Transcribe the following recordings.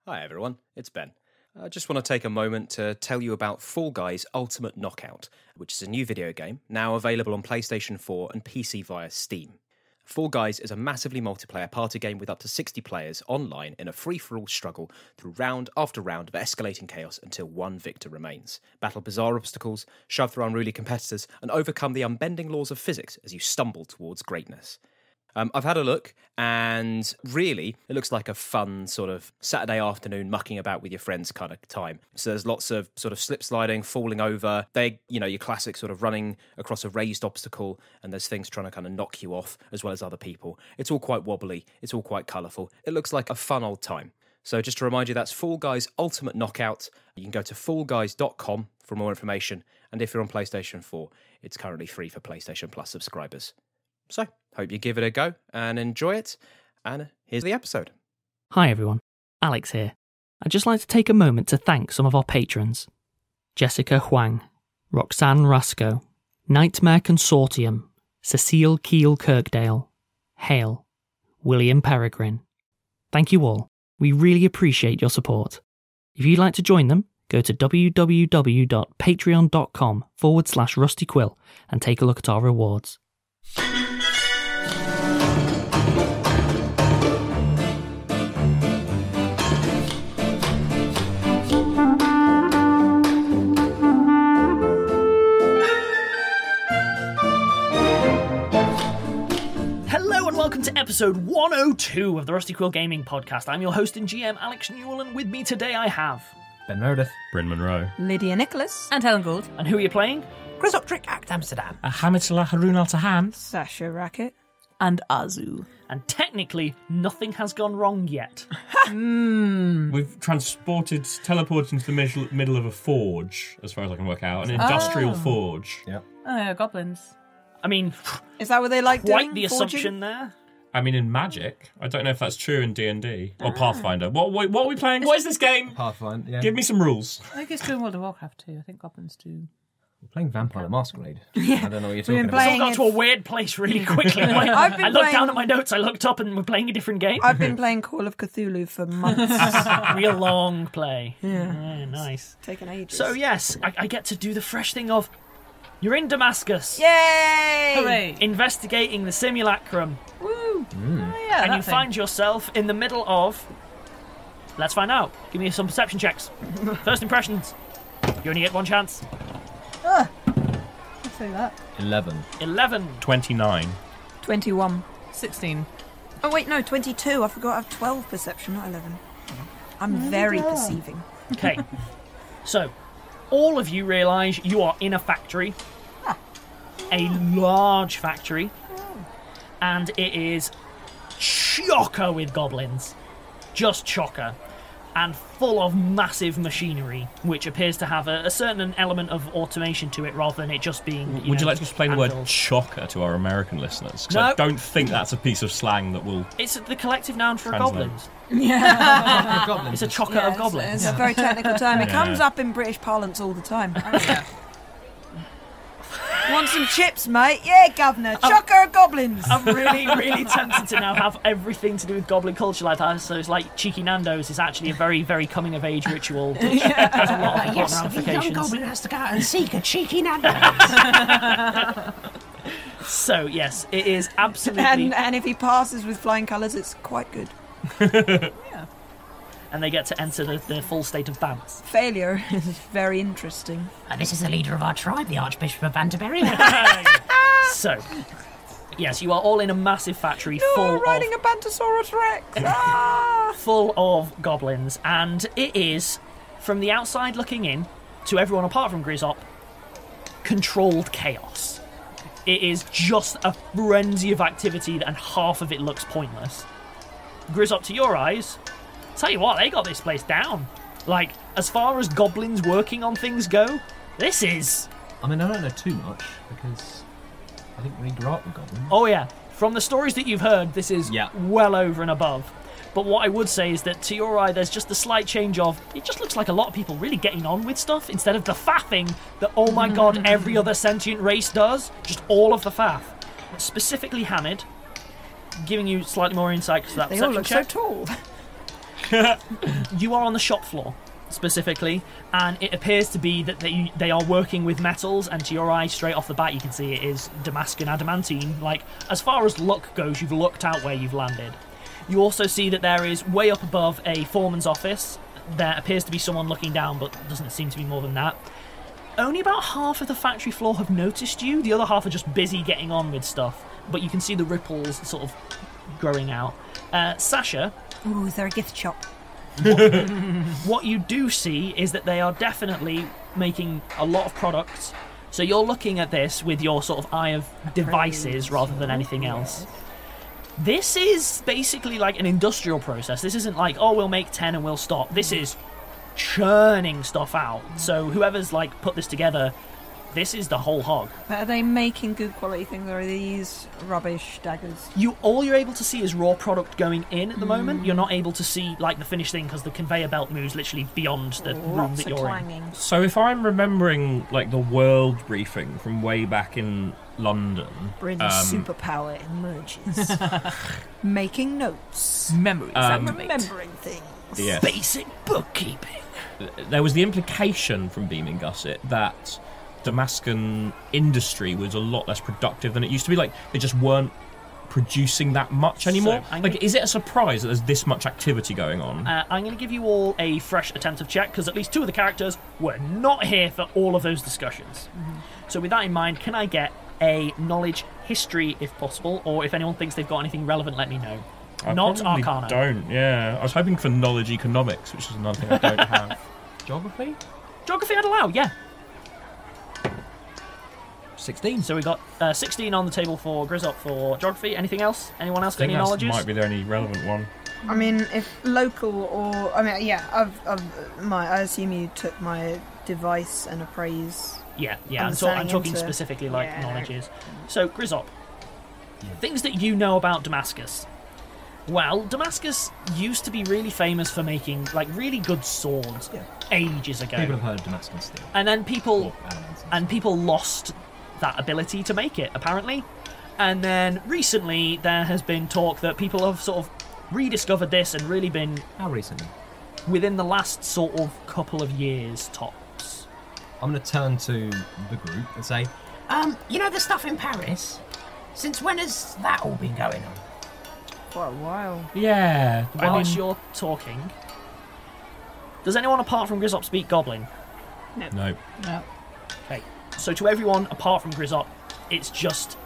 Hi everyone, it's Ben. I just want to take a moment to tell you about Fall Guys Ultimate Knockout, which is a new video game now available on PlayStation 4 and PC via Steam. Fall Guys is a massively multiplayer party game with up to 60 players online in a free-for-all struggle through round after round of escalating chaos until one victor remains. Battle bizarre obstacles, shove through unruly competitors, and overcome the unbending laws of physics as you stumble towards greatness. I've had a look, and really, it looks like a fun sort of Saturday afternoon mucking about with your friends kind of time. So there's lots of sort of slip sliding, falling over, your classic sort of running across a raised obstacle, and there's things trying to kind of knock you off, as well as other people. It's all quite wobbly, it's all quite colourful. It looks like a fun old time. So just to remind you, that's Fall Guys Ultimate Knockout. You can go to fallguys.com for more information, and if you're on PlayStation 4, it's currently free for PlayStation Plus subscribers. So, hope you give it a go and enjoy it. And here's the episode. Hi everyone, Alex here. I'd just like to take a moment to thank some of our patrons. Jessica Huang, Roxanne Rasco, Nightmare Consortium, Cecile Kiil Kirkdale, Hale, William Peregrine. Thank you all. We really appreciate your support. If you'd like to join them, go to www.patreon.com/rustyquill and take a look at our rewards. Welcome to episode 102 of the Rusty Quill Gaming Podcast. I'm your host and GM, Alex Newall, and with me today I have... Ben Meredith, Bryn Monroe, Lydia Nicholas, and Helen Gould. And who are you playing? Chrysoptric Act Amsterdam, Hamitullah Harun Al-Tahan, Sasha Racket, and Azu. And technically, nothing has gone wrong yet. We've teleported into the middle of a forge, as far as I can work out, an industrial forge. Yeah. Oh, yeah, goblins. I mean, is that what they like doing? Quite the assumption there. I mean, in Magic, I don't know if that's true in D&D or Pathfinder. What are we playing? What is this game? Pathfinder, yeah. Give me some rules. I think it's true in World of Warcraft too. I think goblins do. We're playing Vampire the Masquerade. I don't know what you're talking about. It's all got to a weird place really quickly. I looked down at my notes, I looked up, and we're playing a different game. I've been playing Call of Cthulhu for months. Real long play. Yeah. Nice. Taken ages. So yes, I get to do the fresh thing of... You're in Damascus. Yay! Hooray! Investigating the simulacrum. Woo! Oh, yeah, and you find yourself in the middle of... Let's find out. Give me some perception checks. First impressions. You only get one chance. I'll say that. 11. 29. 21. 16. Oh wait, no, 22. I forgot I have 12 perception, not 11. I'm very perceiving. Okay. So... all of you realise you are in a factory, a large factory, and it is chocker with goblins, just chocker, and full of massive machinery, which appears to have a certain element of automation to it rather than it just being... Would you like to explain anvils. the word chocker to our American listeners? Because No. I don't think that's a piece of slang that will... It's the collective noun for Translate. goblins. Yeah. It's a chocker of goblins. It's a very technical term. It Yeah. comes up in British parlance all the time. Yeah. Want some chips, mate? Yeah, governor. Chocker of goblins. I'm really, really tempted to now have everything to do with goblin culture like that. So it's like Cheeky Nando's is actually a very, very coming-of-age ritual. Which has a lot of important ramifications. goblin has to go out and seek a cheeky Nando's. So, yes, it is absolutely... And if he passes with flying colours, it's quite good. And they get to enter the full state of bounce. Failure is very interesting. This is the leader of our tribe, the Archbishop of Banterbury. So, yes, you are all in a massive factory Riding a Bantosaurus Rex. full of goblins, and it is, from the outside looking in, to everyone apart from Grizzop, controlled chaos. It is just a frenzy of activity, and half of it looks pointless. Grizzop, to your eyes, tell you what, they got this place down. Like, as far as goblins working on things go, this is... I mean, I don't know too much, because I didn't really grow up with goblins. Oh yeah, from the stories that you've heard, this is well over and above. But what I would say is that to your eye, there's just a slight change of, it just looks like a lot of people really getting on with stuff, instead of the faffing that, oh my god, every other sentient race does. Just all of the faff. Specifically Hamid, giving you slightly more insight to that They all perception look check. so tall. You are on the shop floor, specifically, and it appears to be that they are working with metals, and to your eye, straight off the bat, you can see it is Damascus adamantine. Like, as far as luck goes, you've looked out where you've landed. You also see that there is, way up above, a foreman's office. There appears to be someone looking down, but doesn't seem to be more than that. Only about half of the factory floor have noticed you. The other half are just busy getting on with stuff, but you can see the ripples sort of growing out. Sasha... Ooh, is there a gift shop? What you do see is that they are definitely making a lot of products. So you're looking at this with your sort of eye of devices rather than anything else. This is basically like an industrial process. This isn't like, oh, we'll make 10 and we'll stop. This is churning stuff out. So whoever's like put this together, this is the whole hog. But are they making good quality things, or are these rubbish daggers? All you're able to see is raw product going in at the moment. You're not able to see like the finished thing because the conveyor belt moves literally beyond the room that you're in. So if I'm remembering like the world briefing from way back in London, Bryn's superpower emerges. Making notes. Memories. Remembering things. Yes. Basic bookkeeping. There was the implication from Beaming Gusset that Damascus industry was a lot less productive than it used to be. Like, they just weren't producing that much anymore. So, is it a surprise that there's this much activity going on? I'm going to give you all a fresh attempt of check, because at least 2 of the characters were not here for all of those discussions. So with that in mind, can I get a knowledge history, if possible, or if anyone thinks they've got anything relevant, let me know. Not Arcana. Don't, yeah. I was hoping for knowledge economics, which is another thing I don't have. Geography? Geography I'd allow, yeah. 16. So we got 16 on the table for Grizzop for geography. Anything else? Anyone else got any knowledges? Might be the only relevant one. I mean, if local or... I mean, yeah, I assume you took my device and appraise. Yeah. I'm talking specifically like knowledges. So, Grizzop, things that you know about Damascus. Well, Damascus used to be really famous for making like really good swords ages ago. People have heard of Damascus still. And then people lost that ability to make it, apparently. And then recently there has been talk that people have sort of rediscovered this and really been... How recently? Within the last sort of couple of years, tops. I'm going to turn to the group and say... You know the stuff in Paris? Since when has that all been going on? For a while. Yeah. Whilst you're talking, does anyone apart from Grizzop speak Goblin? No. Okay. So to everyone apart from Grizzop, it's just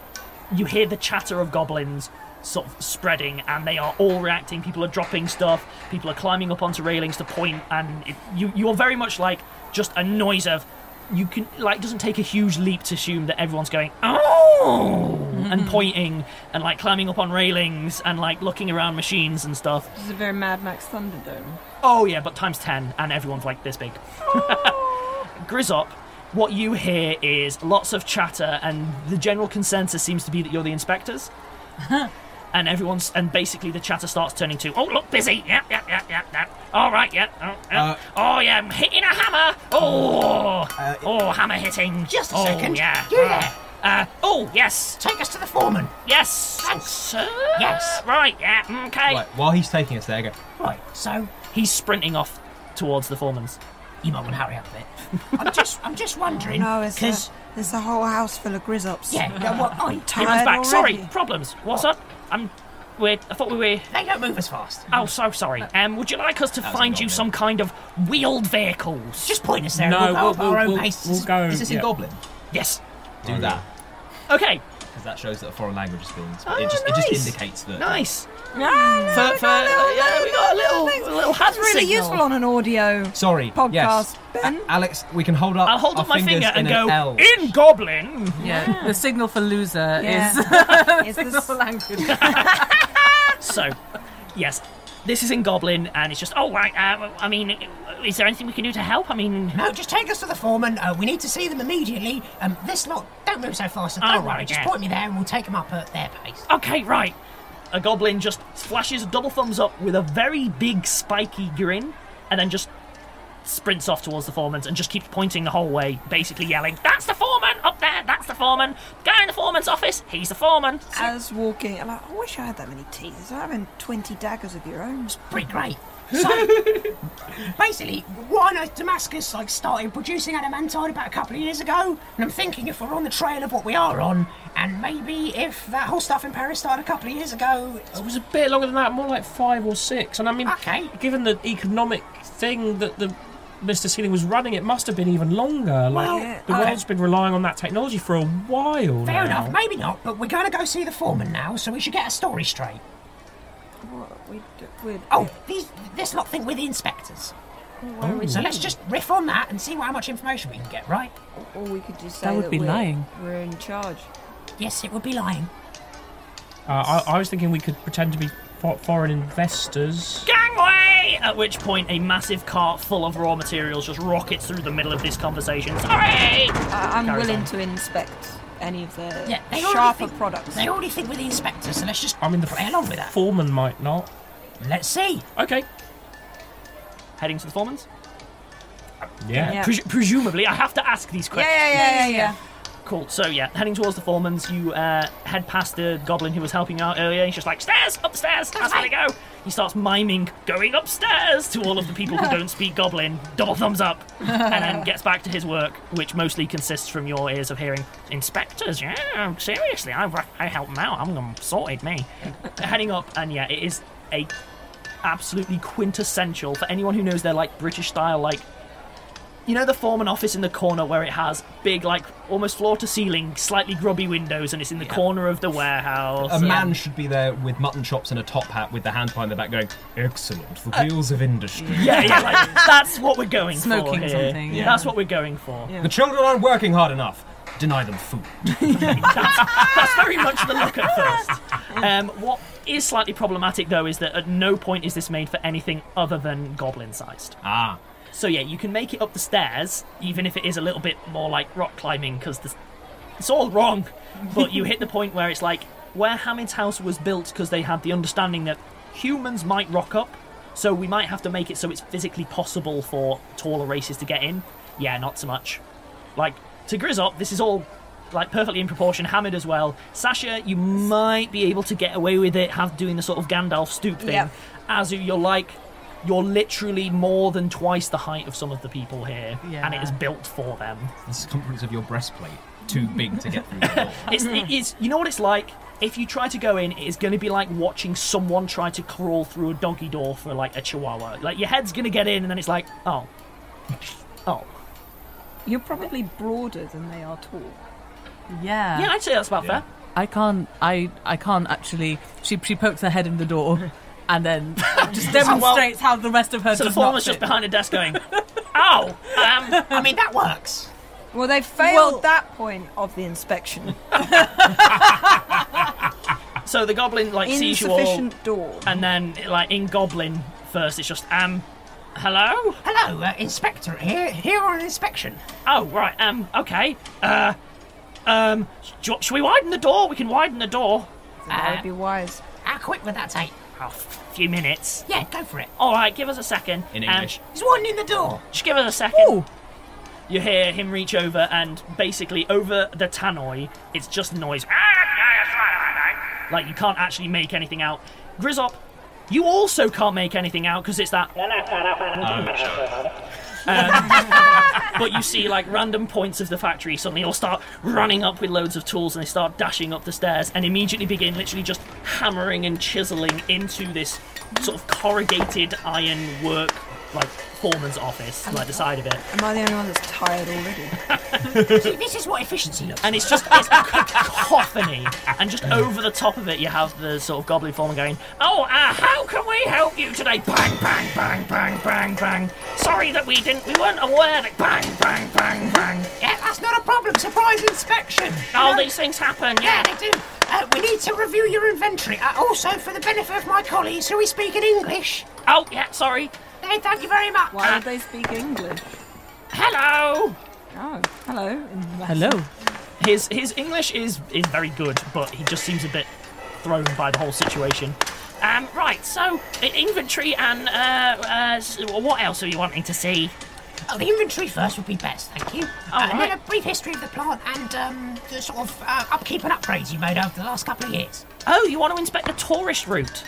you hear the chatter of goblins sort of spreading, and they are all reacting. People are dropping stuff. People are climbing up onto railings to point, and you're very much like just a noise of. You can like doesn't take a huge leap to assume that everyone's going oh and pointing and like climbing up on railings and like looking around machines and stuff. This is a very Mad Max Thunderdome. Oh yeah, but times 10, and everyone's like this big. Grizzop, what you hear is lots of chatter, and the general consensus seems to be that you're the inspectors. And basically the chatter starts turning to, oh, look, busy. Yep. All right, yep. Oh, yeah, I'm hitting a hammer. Hammer hitting. Just a second. Yeah. You there? Yes. Take us to the foreman. Yes. Thanks. Sir. Yes. Right, yeah, okay. Right, while he's taking us there, go... Right, so... He's sprinting off towards the foreman's. You might want to hurry up a bit. I'm just wondering, because there's a whole house full of Grizzops. Yeah, well, He runs back. Sorry, problems. What's up? I thought we were... They don't move as fast. Oh, so sorry. Would you like us to find you some kind of wheeled vehicles? Just point us there. No, we'll go our own pace. We'll go. Is this in Goblin? Yes. Do that. Okay. Because that shows that a foreign language is being Oh, it just indicates that... Nice. We We got a little hand That's really signal. useful on an audio Sorry, podcast, yes. Ben. Alex, we can hold up I'll hold our up my fingers finger and in an go, L. in Goblin. Yeah, the signal for loser is Is signal this for language. So, yes, this is in Goblin, and it's just, I mean, is there anything we can do to help? I mean... No, just take us to the foreman. We need to see them immediately. This lot, don't move so fast. Don't worry, just point me there and we'll take them up at their pace. Okay, right. A goblin just flashes a double thumbs up with a very big spiky grin, and then just sprints off towards the foreman's and just keeps pointing the whole way, basically yelling, "That's the foreman! Up there, that's the foreman! Guy in the foreman's office, he's the foreman!" As walking, I'm like, I wish I had that many teeth. Is that having 20 daggers of your own? Pretty great. So, basically, what I know, Damascus started producing adamantite about a couple of years ago, and I'm thinking if we're on the trail of what we are on, and maybe if that whole stuff in Paris started a couple of years ago... It was a bit longer than that, more like 5 or 6. And I mean, given the economic thing that the Mr. Sealing was running, it must have been even longer. The world's been relying on that technology for a while Fair enough, maybe not, but we're going to go see the foreman now, so we should get a story straight. This lot think we're the inspectors. So let's just riff on that and see how much information we can get, right? Or we could just say That would be lying. We're in charge. Yes, it would be lying. I was thinking we could pretend to be foreign investors. Gangway! At which point, a massive cart full of raw materials just rockets through the middle of this conversation. Sorry! I'm Carries willing on. to inspect any of the they sharper products. They already think we're the inspectors, so let's just play along with that. Foreman might not. Let's see. Okay. Heading to the foreman's? Yeah. Presumably, I have to ask these questions. Yeah. Cool. So, heading towards the foreman's, you head past the goblin who was helping you out earlier. He's just like, stairs, up the stairs, that's where they go. He starts miming going upstairs to all of the people who don't speak goblin. Double thumbs up. And then gets back to his work, which mostly consists from your ears of hearing, inspectors, yeah, seriously, I help them out. I'm sorted, me. Heading up, and it is a absolutely quintessential, for anyone who knows their, British style, you know the foreman office in the corner where it has big, almost floor-to-ceiling, slightly grubby windows, and it's in the corner of the warehouse. A man should be there with mutton chops and a top hat with the hands behind the back going, excellent, the wheels of industry. That's what we're going Smoking for here. something. Yeah. That's what we're going for. The children aren't working hard enough. Deny them food. That's very much the look at first. What is slightly problematic, though, is that at no point is this made for anything other than goblin-sized. Ah. So you can make it up the stairs, even if it is a little bit more like rock climbing, because it's all wrong. But you hit the point where it's where Hamid's house was built because they had the understanding that humans might rock up, so we might have to make it so it's physically possible for taller races to get in. Yeah, not so much. To Grizzop, this is all perfectly in proportion. Hamid as well. Sasha, you might be able to get away with it, doing the sort of Gandalf stoop thing. Yep. Azu, you're literally more than twice the height of some of the people here, and it is built for them. The circumference of your breastplate, too big to get through the door. It is. You know what it's like? If you try to go in, it is going to be like watching someone try to crawl through a doggy door for a chihuahua. Your head's going to get in, and then it's oh. You're probably broader than they are tall. Yeah. Yeah, I'd say that's about fair. I can't actually. She pokes her head in the door and then just demonstrates how the rest of her So the does not foreman's fit. just behind a desk going, I mean, that works. Well, they failed that point of the inspection. So the goblin sees you all, Insufficient door. and then in goblin first, it's just hello. Hello, Inspector. Here on an inspection. Oh right. Okay. Should we widen the door? We can widen the door. That would be wise. How quick would that take? A few minutes. Yeah, go for it. All right, give us a second. In English. He's widening the door. Just give us a second. Ooh. You hear him reach over, and basically over the tannoy, it's just noise. You can't actually make anything out. Grizzop, you also can't make anything out because it's that. But you see random points of the factory suddenly all start running up with loads of tools, and they start dashing up the stairs and immediately begin literally just hammering and chiseling into this sort of corrugated iron work foreman's office, the side of it. Am I the only one that's tired already? See, this is what efficiency looks like. And it's a cacophony, and just over the top of it you have the sort of goblin foreman going, how can we help you today? Bang, bang, bang, bang, bang, bang. Sorry that we weren't aware that bang, bang, bang, bang. Yeah, that's not a problem. Surprise inspection. These things happen, Yeah, they do. We need to review your inventory. Also, for the benefit of my colleagues who speak in English. Oh, yeah, sorry. Hey, thank you very much. Why don't they speak English? Hello. Oh, hello. Hello. His English is very good, but he just seems a bit thrown by the whole situation. Right, so inventory and what else are you wanting to see? The inventory first would be best, thank you. And then a brief history of the plant and the sort of upkeep and upgrades you made over the last couple of years. Oh, you want to inspect the tourist route?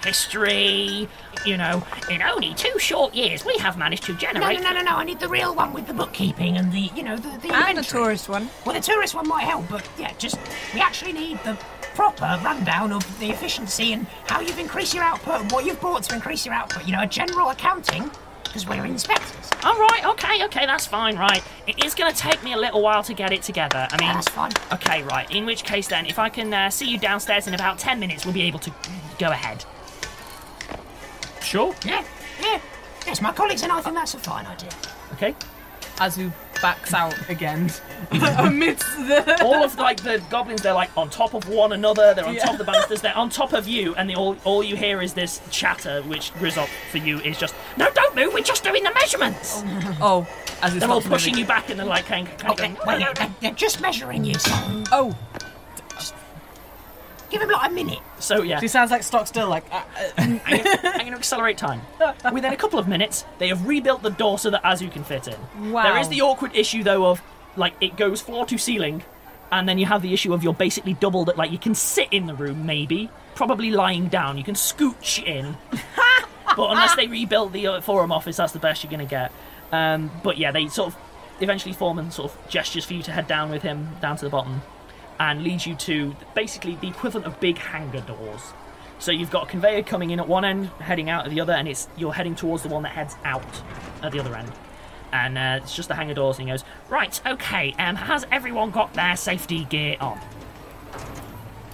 history. In only 2 short years, we have managed to generate. No. I need the real one with the bookkeeping and the inventory. And the tourist one. Well, the tourist one might help, but yeah, we actually need the proper rundown of the efficiency and how you've increased your output and what you've bought to increase your output. A general accounting, because we're inspectors. All right, okay, that's fine, right. It is going to take me a little while to get it together. I mean, that's fine. Okay, right, in which case then, if I can see you downstairs in about 10 minutes, we'll be able to go ahead. Sure. Yeah. Yes, my colleagues and I think that's a fine idea. Okay. Azu backs out again amidst the... All of, the goblins, they're, on top of one another, they're on top of the banisters, they're on top of you, and all you hear is this chatter, which, Grizzop, for you, is just, no, don't move, we're just doing the measurements! Oh, as they're all pushing you back, and they're, kind of going, they're just measuring you, so... Oh. Give him, a minute. So, yeah. She sounds like stock still, I'm going to accelerate time. Within a couple of minutes, they have rebuilt the door so that Azu can fit in. Wow. There is the awkward issue, though, of, it goes floor to ceiling, and then you have the issue of you're basically doubled at, you can sit in the room, maybe, probably lying down, you can scooch in. But unless they rebuild the forum office, that's the best you're going to get. But yeah, they sort of eventually form and sort of gestures for you to head down with him, down to the bottom, and leads you to basically the equivalent of big hangar doors. So you've got a conveyor coming in at one end, heading out at the other, and you're heading towards the one that heads out at the other end. And it's just the hangar doors, and he goes, right, okay, has everyone got their safety gear on?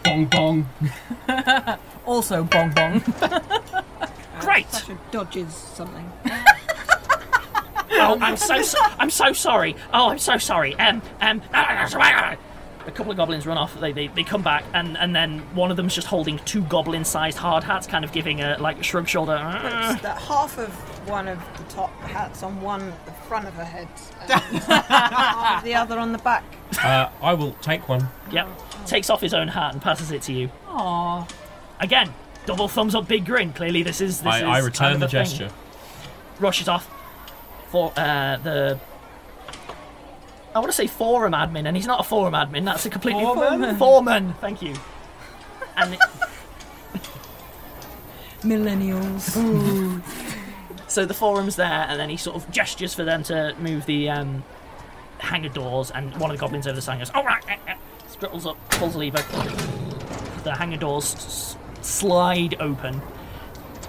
Bong bong. Also bong bong. Great! Sasha dodges something. Oh, I'm so sorry. Oh, I'm so sorry. A couple of goblins run off. They come back, and then one of them's just holding 2 goblin-sized hard hats, kind of giving a shrug shoulder. Puts that half of one of the top hats on the front of her head, and half of the other on the back. I will take one. Yep. Takes off his own hat and passes it to you. Aww. Again, double thumbs up, big grin. Clearly, this is. I return kind of the thing. gesture. Rushes off for the. I want to say forum admin, and he's not a forum admin. That's a completely foreman. Thank you. And Millennials. Ooh. So the forum's there, and then he sort of gestures for them to move the hangar doors, and one of the goblins over the side goes, "All right," scribbles up, pulls the lever. The hangar doors slide open.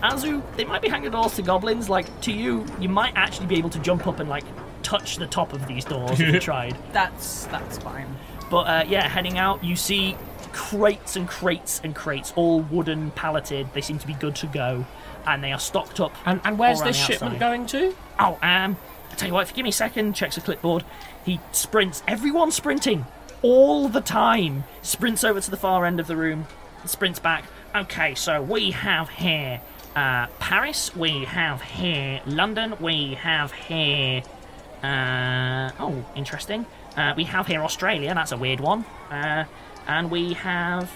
Azu, they might be hangar doors to goblins. To you, you might actually be able to jump up and touch the top of these doors if you tried. That's fine. But heading out, you see crates and crates and crates, all wooden, palleted. They seem to be good to go, and they are stocked up. And where's this shipment going to? Oh, I'll tell you what, if you give me a second, checks a clipboard. He sprints. Everyone's sprinting all the time. Sprints over to the far end of the room, sprints back. Okay, so we have here Paris, we have here London, we have here interesting. We have here Australia, that's a weird one. And we have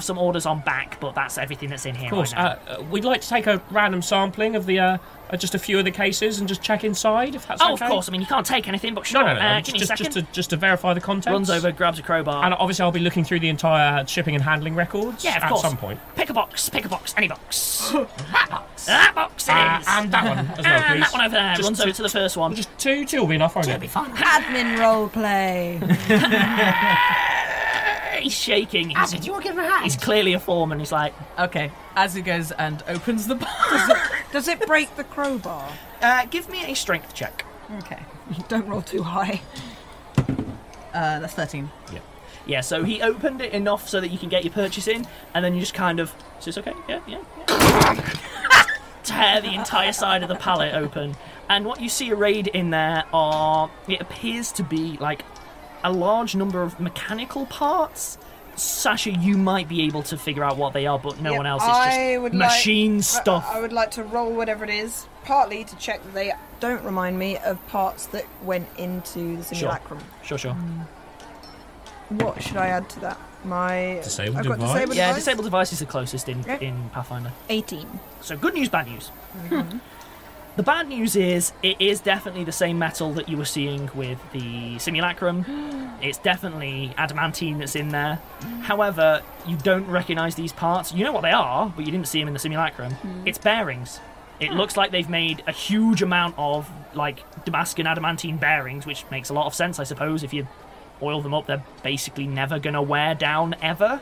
some orders on back, but that's everything that's in here. Of course, right now. we'd like to take a random sampling of the just a few of the cases and just check inside, if that's okay. Of course. I mean, you can't take anything, but sure. No. Give me a second. Just to verify the contents. Runs over, grabs a crowbar. And obviously I'll be looking through the entire shipping and handling records of at course. some point. Pick a box, any box. That box it is. And that one as well, please. And that one over there. Runs over to the first one. Just two will be enough, won't it? It'll be fine. Admin roleplay. He's shaking. Azu, do you want to give him a hand? He's clearly a foreman. He's like, Okay, Azu goes and opens the box. Does it break the crowbar? give me a strength check. Okay. Don't roll too high. That's 13. Yeah, so he opened it enough so that you can get your purchase in, and then you just kind of, is this okay? Yeah. Tear the entire side of the pallet open, and what you see arrayed in there it appears to be a large number of mechanical parts. Sasha, you might be able to figure out what they are, but no one else. It's just machine stuff. I would like to roll whatever it is, partly to check that they don't remind me of parts that went into the simulacrum. Sure. What should I add to that? My Disabled I've got device? disabled Yeah, device? disabled device is the closest in Okay. Pathfinder. 18. So good news, bad news. The bad news is, it is definitely the same metal that you were seeing with the simulacrum. It's definitely adamantine that's in there. However, you don't recognise these parts. You know what they are, but you didn't see them in the simulacrum. It's bearings. It looks like they've made a huge amount of, like, Damascus adamantine bearings, which makes a lot of sense, I suppose. If you oil them up, they're basically never going to wear down, ever.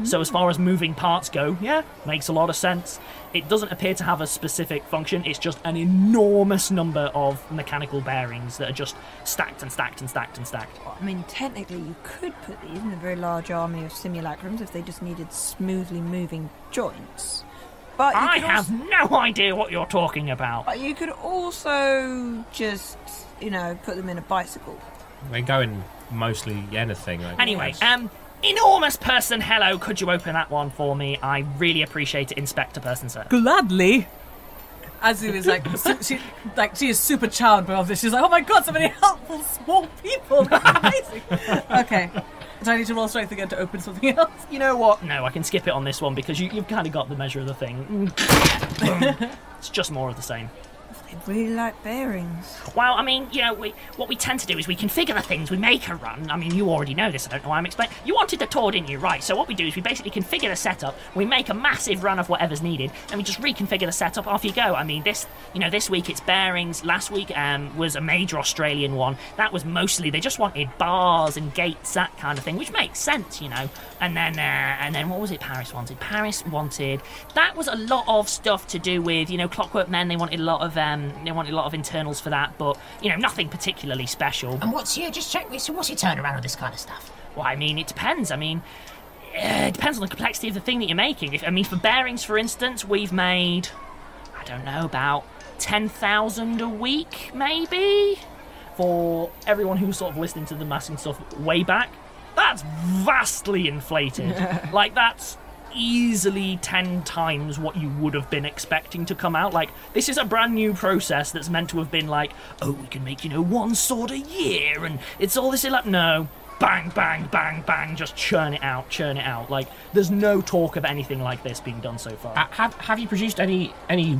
So as far as moving parts go, yeah, makes a lot of sense. It doesn't appear to have a specific function. It's just an enormous number of mechanical bearings that are just stacked and stacked and stacked and stacked. I mean, technically, you could put these in a very large army of simulacrums if they just needed smoothly moving joints. But I have no idea what you're talking about. But you could also just, put them in a bicycle. They go in mostly anything. Anyway, enormous person, hello, could you open that one for me? I really appreciate it, Inspector Person, sir. Gladly. Azu is she is super charmed by all this. She's like, oh my god, so many helpful small people. That's amazing. Okay. Do I need to roll strength again to open something else? You know what? No, I can skip it on this one because you've kind of got the measure of the thing. It's just more of the same. They really like bearings. Well, I mean, what we tend to do is we configure the things, we make a run. I mean, you already know this, I don't know why I'm explaining. You wanted the tour, didn't you? Right, so what we do is we basically configure the setup, we make a massive run of whatever's needed, and we just reconfigure the setup, off you go. I mean, this week it's bearings, last week was a major Australian one. That was mostly, they just wanted bars and gates, that kind of thing, which makes sense, And then what was it Paris wanted? That was a lot of stuff to do with, Clockwork Men, they wanted a lot of internals for that, but nothing particularly special. And what's your turnaround on this kind of stuff? Well, I mean, it depends. I mean, it depends on the complexity of the thing that you're making. For bearings, for instance, we've made, I don't know, about 10,000 a week, maybe. For everyone who's sort of listening to the massing stuff way back, that's vastly inflated. That's easily 10 times what you would have been expecting to come out. This is a brand new process that's meant to have been we can make, one sword a year, and it's all this, no. Bang, bang, bang, bang, just churn it out. There's no talk of anything like this being done so far. Have you produced any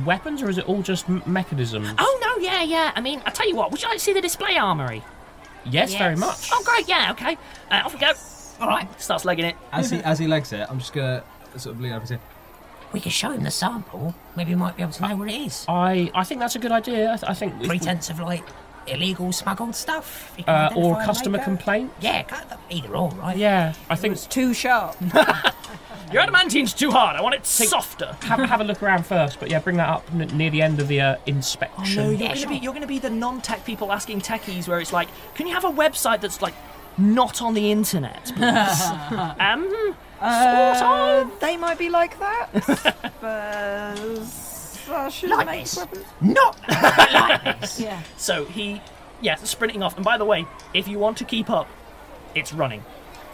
weapons, or is it all just mechanisms? Oh, no, yeah. I mean, I tell you what, would you like to see the display armory? Yes, very much. Oh, great, yeah, okay. Off we go. All right. Starts legging it. As he legs it, I'm just going to sort of lean over and say, we can show him the sample. Maybe he might be able to know what it is. I think that's a good idea. I think pretense of illegal smuggled stuff, or customer complaint. Yeah, either or, right? Yeah, I think it's too sharp. Your adamantine's too hard. I want it softer. Have a look around first, but yeah, bring that up near the end of the inspection. Oh, no, you're going to be the non-tech people asking techies, where it's like, can you have a website that's not on the internet, please? Sort of. They might be like that. But Sasha makes weapons. Not like this. Yeah. So sprinting off. And by the way, if you want to keep up, it's running.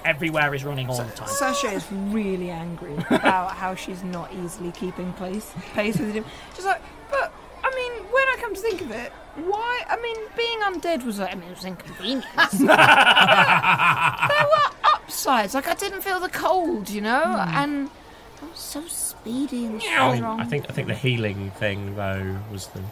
Everywhere is running all the time. Sasha is really angry about how she's not easily keeping pace with him. She's like, but I mean, when I come to think of it, why? I mean, being undead was it was inconvenient. There were upsides. I didn't feel the cold, and I was so speedy and strong. I think the healing thing though was the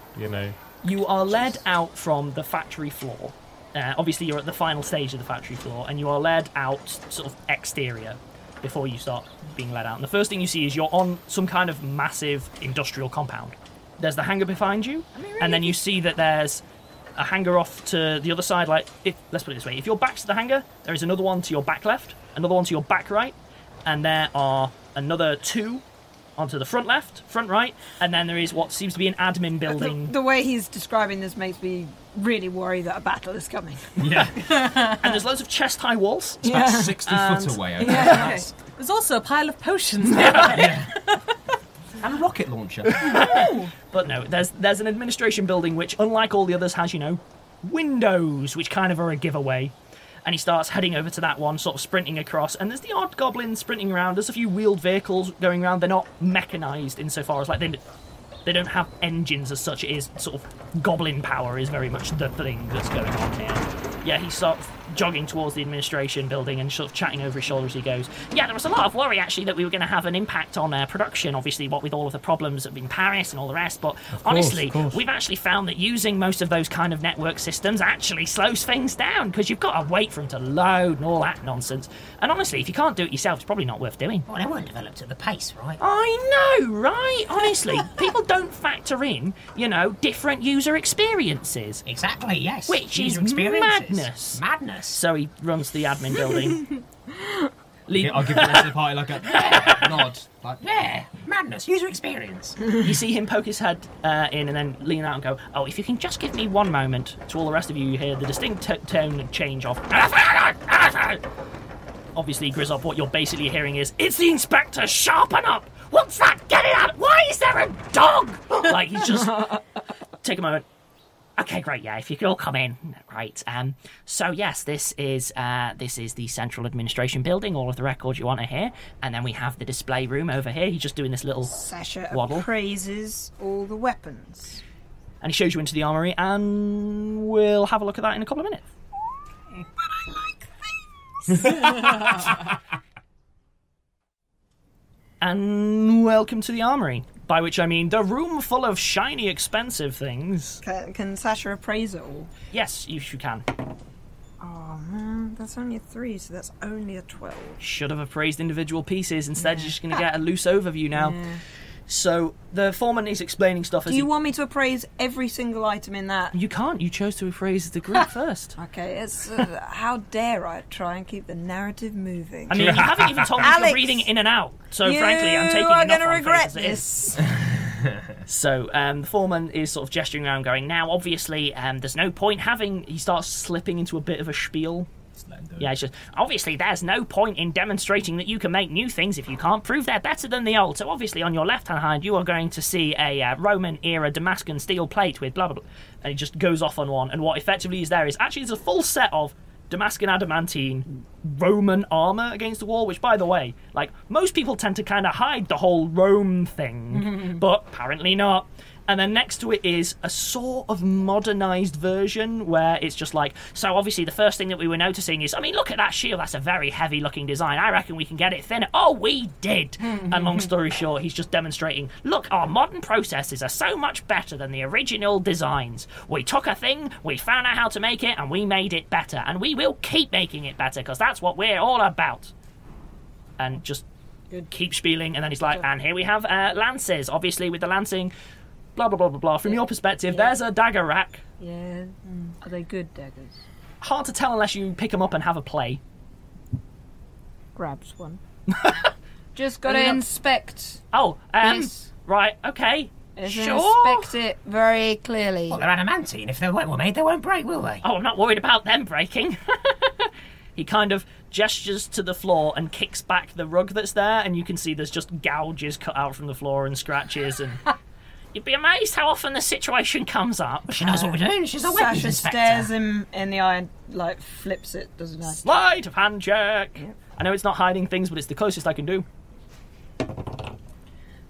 You are led out from the factory floor. Obviously, you're at the final stage of the factory floor, and you are led out sort of exterior before you start being led out. And the first thing you see is you're on some kind of massive industrial compound. There's the hangar behind you, and then you see that there's a hangar off to the other side. Let's put it this way: if your back's to the hangar, there is another one to your back left, another one to your back right, and there are another two onto the front left, front right, and then there is what seems to be an admin building. The way he's describing this makes me really worry that a battle is coming. Yeah. And there's loads of chest-high walls. It's about 60 foot away. Okay. Yeah, okay. There's also a pile of potions. And a rocket launcher. But no, there's an administration building which, unlike all the others, has, windows, which kind of are a giveaway. And he starts heading over to that one, sort of sprinting across. And there's the odd goblin sprinting around. There's a few wheeled vehicles going around. They're not mechanised insofar as they don't have engines as such. It is sort of goblin power is very much the thing that's going on here. Yeah, he sort of jogging towards the administration building and sort of chatting over his shoulder as he goes. Yeah, there was a lot of worry actually that we were going to have an impact on production, obviously what with all of the problems in Paris and all the rest, but honestly, we've actually found that using most of those kind of network systems actually slows things down, because you've got to wait for them to load and all that nonsense. And honestly, if you can't do it yourself, it's probably not worth doing. Well, they weren't developed at the pace, right? I know, right? Honestly, people don't factor in, different user experiences. Exactly, yes. Which user is experiences. Madness. So he runs the admin building. I'll give the rest of the party like a nod. Like, yeah, madness, user experience. You see him poke his head in and then lean out and go, oh, if you can just give me one moment. To all the rest of you, you hear the distinct tone change of... Obviously, Grizzop, what you're basically hearing is, it's the inspector, sharpen up! What's that? Get it out! Why is there a dog? Like, he's just... Take a moment. Okay, great, yeah, if you could all come in. Great. So, yes, this is the central administration building, all of the records you want to hear. And then we have the display room over here. He's just doing this little Sasha waddle. appraises all the weapons. And he shows you into the armory, and we'll have a look at that in a couple of minutes. But I like this. And welcome to the armory. By which I mean the room full of shiny, expensive things. Can Sasha appraise it all? Yes, you can. Oh man, that's only a 3, so that's only a 12. Should have appraised individual pieces. Instead, you're just going to get a loose overview now. Yeah. So the foreman is explaining stuff. Do you want me to appraise every single item in that? You can't. You chose to appraise the group first. Okay, it's how dare I try and keep the narrative moving? I mean, you haven't even told me you're reading it in and out. So frankly, I'm taking enough going to on regret faith as it is. So the foreman is sort of gesturing around, going, now obviously there's no point having. He starts slipping into a bit of a spiel. Yeah, it's just, obviously there's no point in demonstrating that you can make new things if you can't prove they're better than the old. So obviously on your left-hand side you are going to see a Roman-era Damascus steel plate with blah, blah, blah. And it just goes off on one. And what effectively is there is actually it's a full set of Damascus adamantine Roman armour against the wall, which, by the way, like, most people tend to kind of hide the whole Rome thing, but apparently not. And then next to it is a sort of modernised version where it's just like, so obviously the first thing that we were noticing is, I mean, look at that shield, that's a very heavy looking design. I reckon we can get it thinner. Oh, we did. And long story short, he's just demonstrating, look, our modern processes are so much better than the original designs. We took a thing, we found out how to make it, and we made it better. And we will keep making it better, because that's what we're all about. And just keep spieling, and then he's like, and here we have lances. Obviously, with the lancing... blah, blah, blah, blah, blah. From your perspective, there's a dagger rack. Yeah. Are they good daggers? Hard to tell unless you pick them up and have a play. Grabs one. Just got to inspect. Oh, right, okay. Sure. Inspect it very clearly. Well, they're adamantine. If they weren't well made, they won't break, will they? Oh, I'm not worried about them breaking. He kind of gestures to the floor and kicks back the rug that's there, and you can see there's just gouges cut out from the floor and scratches and... You'd be amazed how often the situation comes up. Well, she knows what we're doing. She's a weapons inspector. Stares him in the eye and, like, flips it, doesn't he? Sleight of hand check. Yep. I know it's not hiding things, but it's the closest I can do.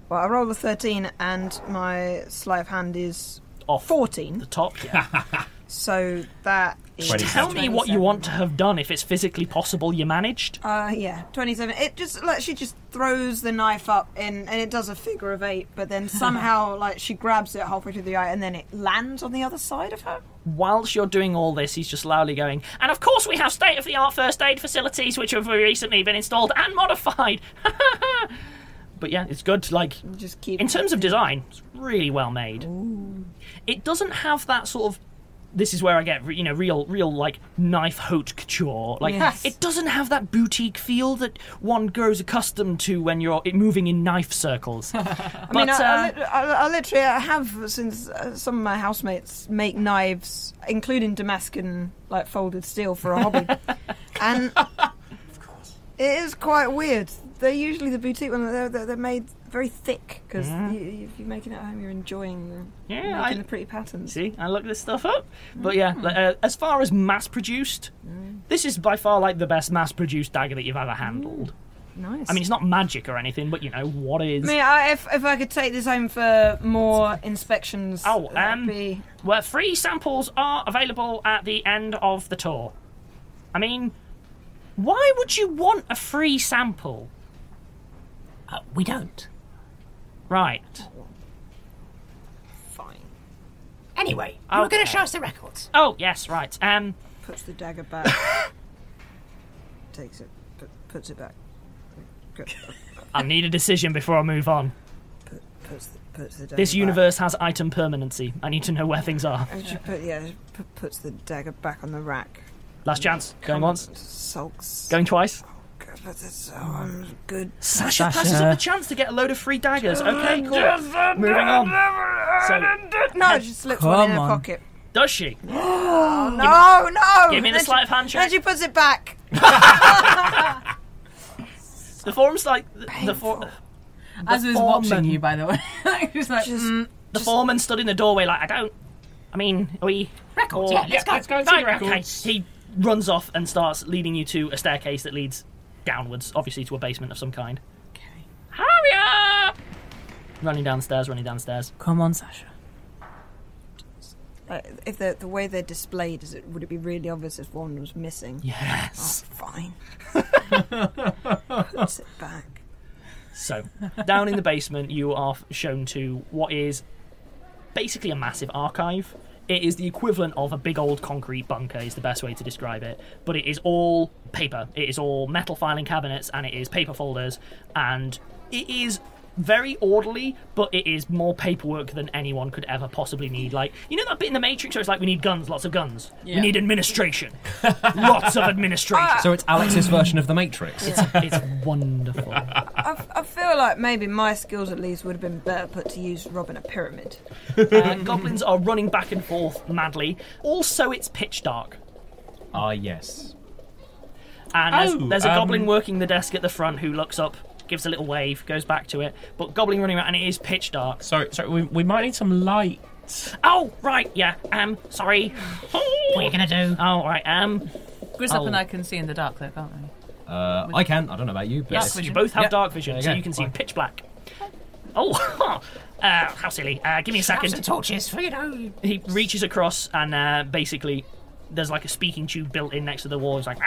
Well, I rolled a 13 and my sleight of hand is off 14. The top, yeah. So that is... Tell me what you want to have done if it's physically possible you managed. Yeah, 27. It just, like, she just throws the knife up and it does a figure of 8, but then somehow, like, she grabs it halfway through the eye and then it lands on the other side of her. Whilst you're doing all this, he's just loudly going, and of course we have state-of-the-art first aid facilities which have recently been installed and modified. But yeah, it's good. Like, just keep in terms of design, it's really well made. Ooh. It doesn't have that sort of... This is where I get, real, like, knife haute couture. Like, yes. It doesn't have that boutique feel that one grows accustomed to when you're moving in knife circles. I literally have, since some of my housemates make knives, including Damascus, like, folded steel for a hobby. And it is quite weird. They're usually the boutique ones. They're made very thick because if you're making it at home, you're enjoying making the pretty patterns. See, I look this stuff up. But yeah, as far as mass-produced, this is by far like the best mass-produced dagger that you've ever handled. Nice. I mean, it's not magic or anything, but what is? I mean, if I could take this home for more inspections, well, free samples are available at the end of the tour. I mean, why would you want a free sample? We don't. Right. Fine. Anyway, you were going to show us the records. Oh, yes, right. Puts the dagger back. Takes it, puts it back. I need a decision before I move on. Puts the dagger This back. universe has item permanency. I need to know where things are. And she puts the dagger back on the rack. Last chance. Going once. Sulks. Going twice. God, but it's good. Sasha passes up the chance to get a load of free daggers. Okay, cool. Moving on. No, she slips one in her pocket. Does she? Oh, no! Give me the sleight of hand check. Then she puts it back. The form's like... As he was watching you, by the way. He's like, The foreman stood in the doorway like, are we... Records, let's go. and see the records. Okay. He runs off and starts leading you to a staircase that leads downwards, obviously to a basement of some kind. Okay. Hurry up! Running downstairs. Come on, Sasha. If the way they're displayed, would it be really obvious if one was missing? Yes. Oh, fine. Puts it back. So, down in the basement, you are shown to what is basically a massive archive. It is the equivalent of a big old concrete bunker, is the best way to describe it. But it is all paper. It is all metal filing cabinets, and it is paper folders, and it is very orderly, but it is more paperwork than anyone could ever possibly need. Like, you know that bit in the Matrix where it's like, we need guns, lots of guns. Yeah. We need administration. Lots of administration. So it's Alex's version of the Matrix. It's wonderful. I feel like maybe my skills at least would have been better put to use robbing a pyramid. Goblins are running back and forth madly. Also, it's pitch dark. Ah, yes. And there's a goblin working the desk at the front who looks up, gives a little wave, goes back to it, but goblin running around, and it is pitch dark. Sorry, we might need some light. Oh, right, yeah, sorry. What are you going to do? Oh, right, Grizzop and I can see in the dark, though, can't we? I can. I don't know about you. But yes, you both have yeah. dark vision, so you can see fine. pitch black. Oh, how silly. Give me a second. Some torches for, He reaches across, and basically, there's like a speaking tube built in next to the wall. It's like...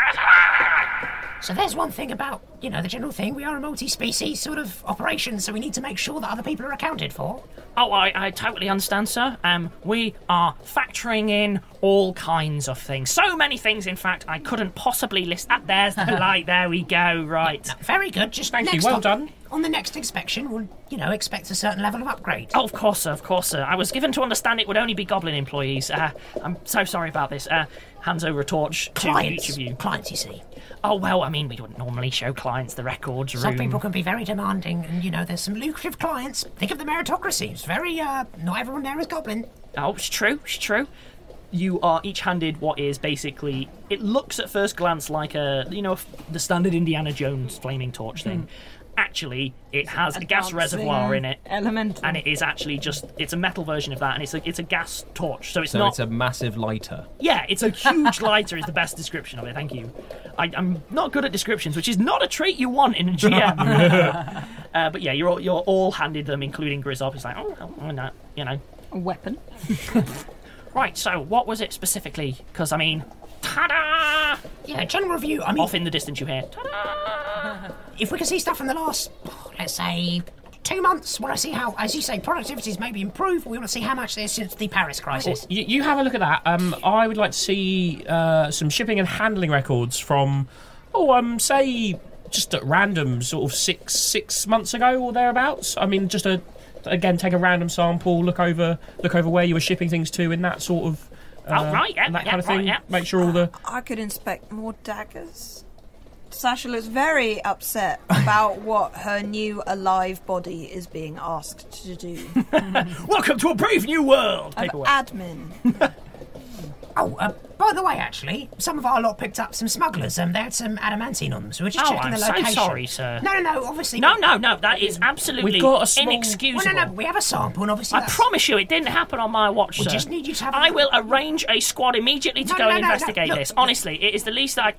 So there's one thing about, the general thing. We are a multi-species sort of operation, so we need to make sure that other people are accounted for. Oh, I totally understand, sir. We are factoring in all kinds of things. So many things, in fact, I couldn't possibly list. There's the light. There we go. Right. No, very good. Just Thank you. next Well on, done. On the next inspection, we'll, expect a certain level of upgrade. Oh, of course, sir. I was given to understand it would only be goblin employees. I'm so sorry about this. Hands over a torch to each of you. Clients, you see. Oh, well, I mean, we wouldn't normally show clients the records room. Some people can be very demanding, and, there's some lucrative clients. Think of the meritocracy. It's very, not everyone there is goblin. Oh, it's true. You are each handed what is basically... It looks at first glance like the standard Indiana Jones flaming torch thing. Actually, it has a gas reservoir in it. Elemental. And it is actually it's a metal version of that, and it's a gas torch. So it's It's a massive lighter. Yeah, it's a huge lighter is the best description of it, thank you. I'm not good at descriptions, which is not a trait you want in a GM. But yeah, you're all handed them, including Grizzop. It's like, A weapon. Right, so what was it specifically? Because, ta-da! Yeah, general review. Off in the distance you hear, ta-da! If we can see stuff from the last, let's say, 2 months, we want to see how, as you say, productivity's maybe improved. We want to see how much there's since the Paris crisis. You have a look at that. I would like to see some shipping and handling records from, say, just at random, sort of six months ago or thereabouts. Just again, take a random sample, look over where you were shipping things to in that sort of... right, yeah, that kind of thing. Right, yeah. Make sure all the... I could inspect more daggers. Sasha looks very upset about what her new alive body is being asked to do. Welcome to a brave new world! Paperwork. Admin. By the way, actually, some of our lot picked up some smugglers. They had some adamantine on them, so we're just checking I'm the location. so sorry, sir. No, obviously... No, that is absolutely We've got a small... inexcusable. Well, no, we have a sample, and obviously I promise you, it didn't happen on my watch, we sir. just need you to have... I will arrange a squad immediately to go and investigate no, this. Honestly, it is the least I...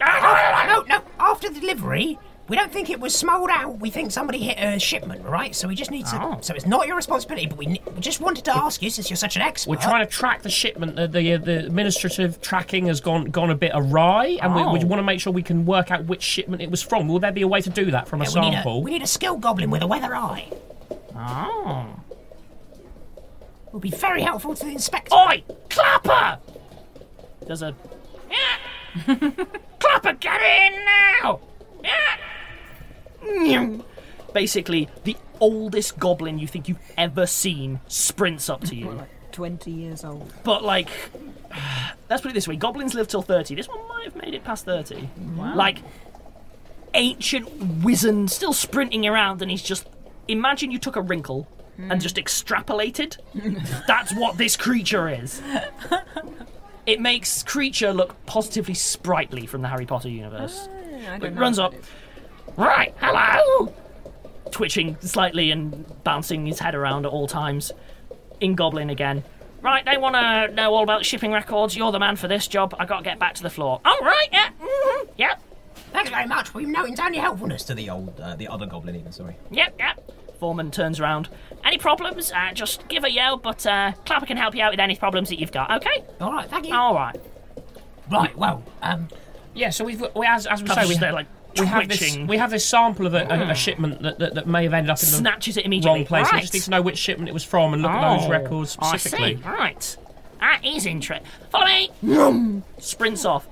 No, after the delivery... We don't think it was smouled out. We think somebody hit a shipment, right? So we just need to... So it's not your responsibility, but we just wanted to ask you, since you're such an expert... We're trying to track the shipment. The administrative tracking has gone a bit awry, and we want to make sure we can work out which shipment it was from. Will there be a way to do that from a sample? We need a skilled goblin with a weather eye. Oh. Will be very helpful to the inspector. Oi! Clapper! There's a... Clapper, get in now! Basically, the oldest goblin you think you've ever seen sprints up to you. Like 20 years old. But, like, let's put it this way. Goblins live till 30. This one might have made it past 30. Wow. Like, ancient, wizened, still sprinting around, and he's just... Imagine you took a wrinkle and just extrapolated. That's what this creature is. It makes creature look positively sprightly from the Harry Potter universe. It runs up. Right, hello! Twitching slightly and bouncing his head around at all times. In Goblin again. Right, they want to know all about shipping records. You're the man for this job. I got to get back to the floor. Oh, right, yeah. Mm-hmm. Yep. Thanks very much. We've noted down your helpfulness. To the other goblin even, sorry. Yep. Foreman turns around. Any problems? Just give a yell, but Clapper can help you out with any problems that you've got, okay? All right, thank you. All right. Right, well, Yeah, so we as we say, we there, like, twitching. we have this sample of a shipment that may have ended up in the Snatches it immediately. wrong place. Right. We just need to know which shipment it was from and look at those records specifically. I see. Right. That is interesting. Follow me. Sprints off.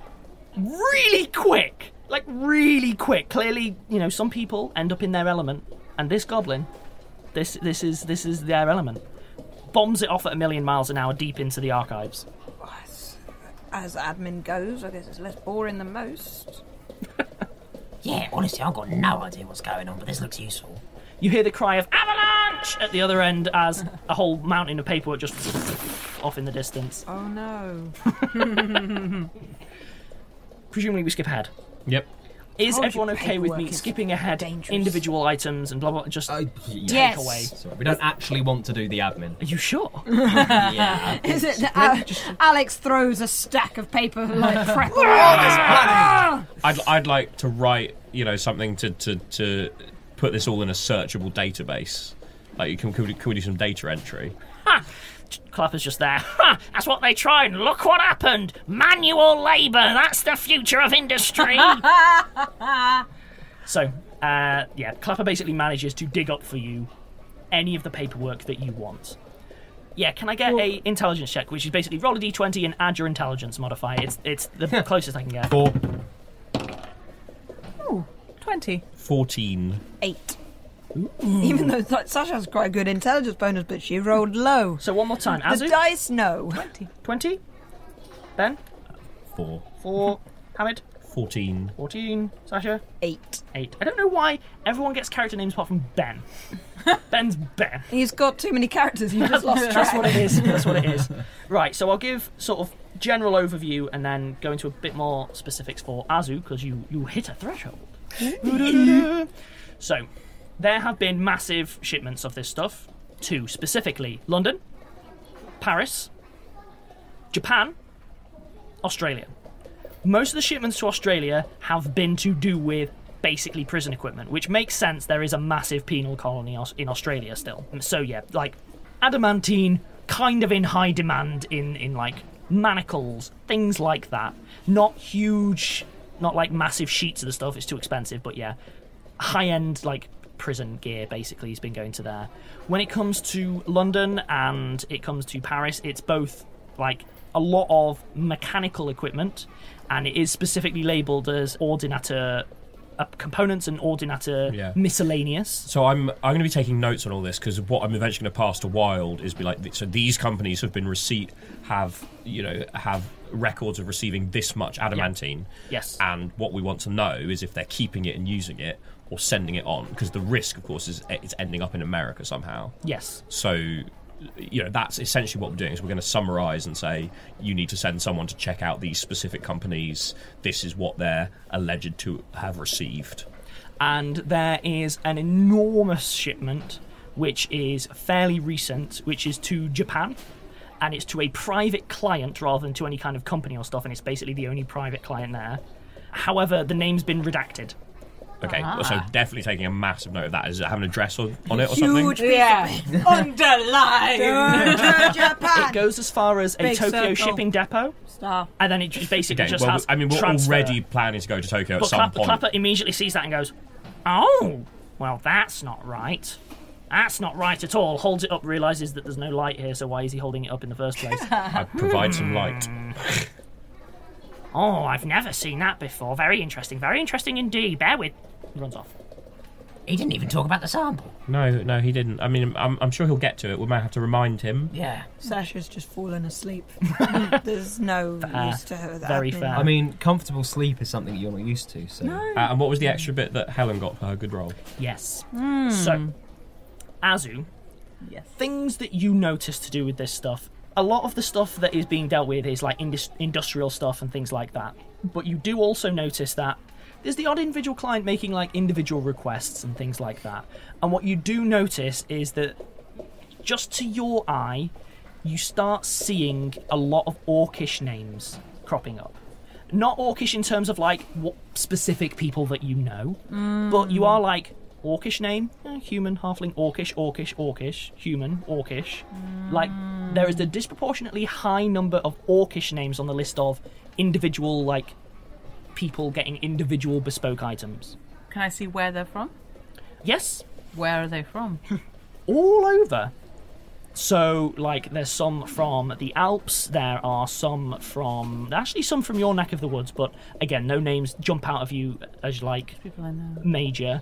Really quick. Like, really quick. Clearly, some people end up in their element. And this goblin, this is their element. Bombs it off at 1,000,000 miles an hour deep into the archives. As admin goes, I guess it's less boring than most. yeah, honestly, I've got no idea what's going on, but this looks useful. You hear the cry of avalanche at the other end as a whole mountain of paperwork just off in the distance. Oh no. Presumably we skip ahead. Yep. Is Told everyone you okay with me paperwork is skipping ahead dangerous. individual items and blah blah, just take Yes. away? Sorry, we don't actually want to do the admin. Are you sure? Yeah. Is it that Alex throws a stack of paper like prep on I'd like to write, something to put this all in a searchable database. Like, could we do some data entry? Ha! Clapper's just there. Ha! That's what they tried. Look what happened. Manual labour. That's the future of industry. So, Clapper basically manages to dig up for you any of the paperwork that you want. Yeah, can I get a intelligence check, which is basically roll a d20 and add your intelligence modifier. It's the closest I can get. 4. Ooh, 20. 14. 8. Even though Sasha has quite a good intelligence bonus, but she rolled low. So one more time. The Azu? dice, no. 20? Ben? 4. 4. Hamid? 14. 14. Sasha? 8. 8. I don't know why everyone gets character names apart from Ben. Ben's Ben. He's got too many characters, you just lost track. That's what it is. That's what it is. Right, so I'll give sort of general overview and then go into a bit more specifics for Azu, because you hit a threshold. So, there have been massive shipments of this stuff to specifically London, Paris, Japan, Australia. Most of the shipments to Australia have been to do with basically prison equipment, which makes sense. There is a massive penal colony in Australia still. So yeah, like adamantine, kind of in high demand in like manacles, things like that. Not huge, not like massive sheets of the stuff, it's too expensive, but yeah, high-end like prison gear basically has been going to there. When it comes to London and it comes to Paris, it's both like a lot of mechanical equipment, and it is specifically labelled as ordinateur components and ordinateur miscellaneous. So I'm going to be taking notes on all this, because what I'm eventually going to pass to Wild is be like, so these companies have been have records of receiving this much adamantine. Yes. And what we want to know is if they're keeping it and using it or sending it on, because the risk, of course, is it's ending up in America somehow. Yes. So, that's essentially what we're doing, is we're going to summarise and say, you need to send someone to check out these specific companies. This is what they're alleged to have received. And there is an enormous shipment, which is fairly recent, which is to Japan. And it's to a private client rather than to any kind of company or stuff, and it's basically the only private client there. However, the name's been redacted. Okay, so definitely taking a massive note of that. Is it having a dress on it or something? Huge Underline. It goes as far as a Big Tokyo circle. shipping depot, Star. and then it just basically Okay, just well, has I mean, we're transfer. already planning to go to Tokyo at But some point. Clapper immediately sees that and goes, "Oh, well, that's not right. That's not right at all." Holds it up, realises that there's no light here, so why is he holding it up in the first place? I provide some light. Oh, I've never seen that before. Very interesting indeed. Bear with. He runs off. He didn't even talk about the sample. No, he didn't. I mean, I'm sure he'll get to it. We might have to remind him. Yeah. Sasha's just fallen asleep. There's no use to her. That Very happening. fair. I mean, comfortable sleep is something you're not used to, so... And what was the extra bit that Helen got for her good roll? Yes. So, Azu, Yes. things that you notice to do with this stuff. A lot of the stuff that is being dealt with is like industrial stuff and things like that. But you do also notice that there's the odd individual client making like individual requests and things like that. And what you do notice is that just to your eye, you start seeing a lot of orcish names cropping up. Not orcish in terms of like what specific people that you know, but you are like orcish name, human, halfling, orcish, human, orcish. Like, there is a disproportionately high number of orcish names on the list of individual, like, people getting individual bespoke items. Can I see where they're from? Yes, Where are they from? all over. So, like, there's some from the Alps, there are some from your neck of the woods, but again, no names jump out of you as, like, People I know. major.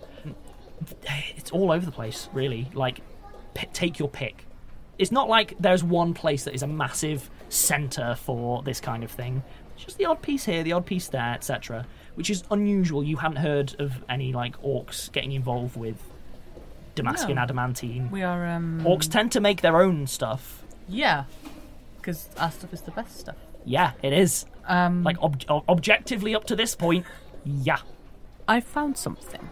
It's all over the place, really. Like, take your pick. It's not like there's one place that is a massive centre for this kind of thing. It's just the odd piece here, the odd piece there, etc. Which is unusual. You haven't heard of any, like, orcs getting involved with Damascus No. adamantine. We are, Orcs tend to make their own stuff. Yeah. Because our stuff is the best stuff. Yeah, it is. Like, objectively up to this point, yeah. I found something.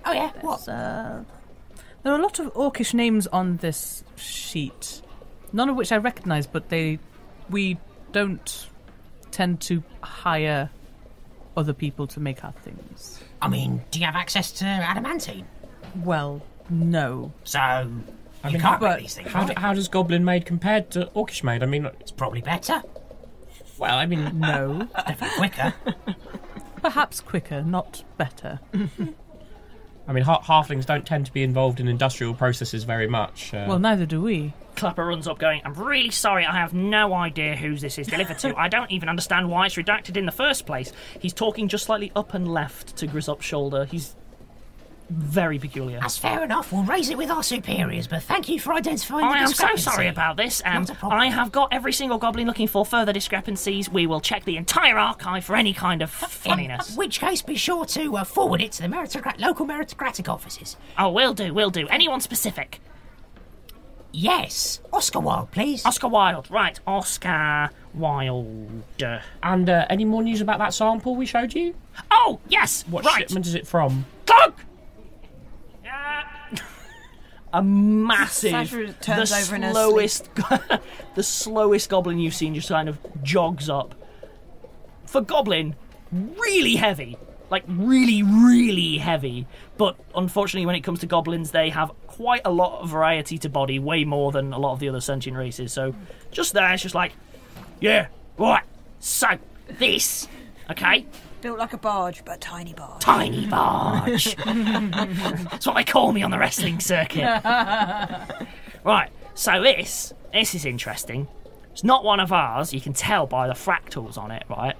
Oh, yeah? What? There are a lot of orcish names on this sheet. None of which I recognise, but we don't tend to hire other people to make our things. I mean, do you have access to adamantine? Well, no. So, you can't but make these things, How, right? how does Goblin Made compare to Orcish Made? I mean, It's probably better. well, I mean, No. Definitely quicker. Perhaps quicker, not better. halflings don't tend to be involved in industrial processes very much. Well, neither do we. Clapper runs up going, "I'm really sorry, I have no idea who this is delivered to. I don't even understand why it's redacted in the first place." He's talking just slightly up and left to Grizzop's shoulder. He's very peculiar. That's fair enough. We'll raise it with our superiors, but thank you for identifying the I am so discrepancy. sorry about this. Not a problem. I have got every single goblin looking for further discrepancies. We will check the entire archive for any kind of funniness. In which case, be sure to forward it to the local meritocratic offices. Oh, will do. Anyone specific? Yes. Oscar Wilde, please. Oscar Wilde. Right, Oscar Wilde. and any more news about that sample we showed you? Oh, yes, What right. shipment is it from? Clunk! A massive, Sasha turns over in her slowest, the slowest goblin you've seen just kind of jogs up. For goblin, really heavy, like really, really heavy. But unfortunately, when it comes to goblins, they have quite a lot of variety to body, way more than a lot of the other sentient races. So just there, it's just like, yeah, right. So this, okay. Built like a barge, but a tiny barge. Tiny barge. That's what they call me on the wrestling circuit. Right, so this is interesting. It's not one of ours, you can tell by the fractals on it, right?